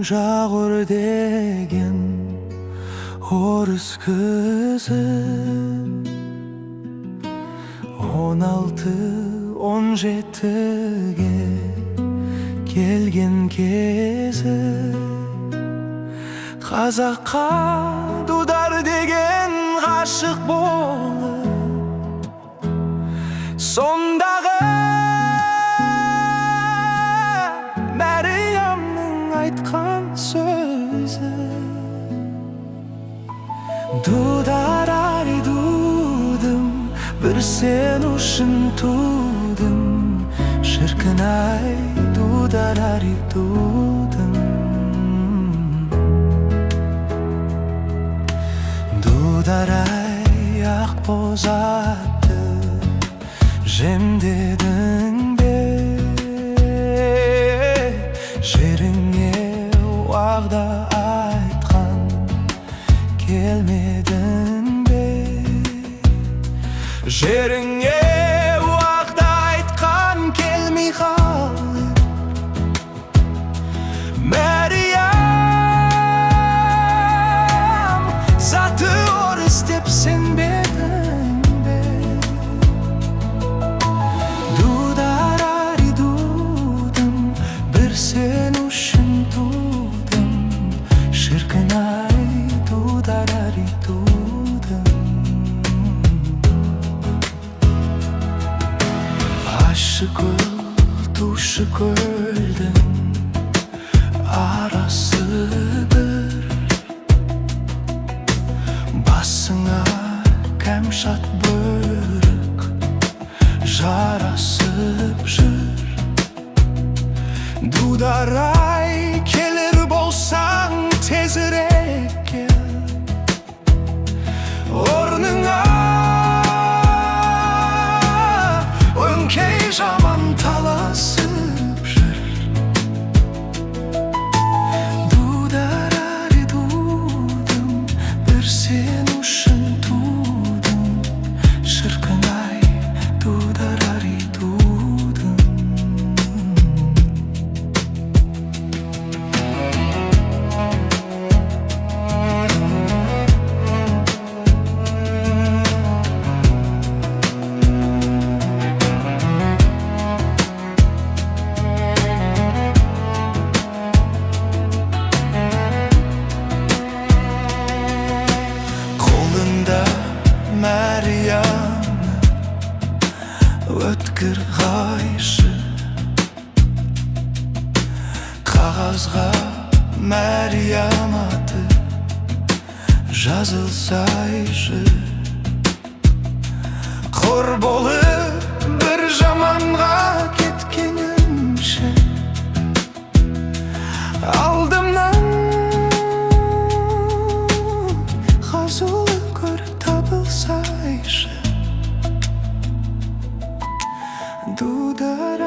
Жağır деген орыс кызы 16-17-ге келген кезі қазаққа дудар деген ғашық болып сондағы Мәриямның айтқан сөзі дудар-ай дудым бір сен үшін тудым шіркін-ай дудар-ай дудым дудар-ай ақ боз атты жемдедің бе жеріңе уағда айтқан келмедің бе жеріңе уағда айтқан келмей қалып Мәриям заты орыс деп сенбедің бе дудар-ай дудым бір сен үшін тудым шіркін-ай дудар-ай дудым ащы көл тұщы көлдің арасы бір басыңа кәмшат бөрік жарасып жүр дудар-ай келер болсаң тезірек кел орныңа өңкей жаман таласып жүр дудар-ай дудым бір сен үшін тудым шіркін-ай дудар-ай дудым қолында Мәриям өткір ғайшы қағазға Мәриям аты жазылсайшы қор болып бір жаманға кеткенімше алдымнан ғазулы көріп табылсайшы дудар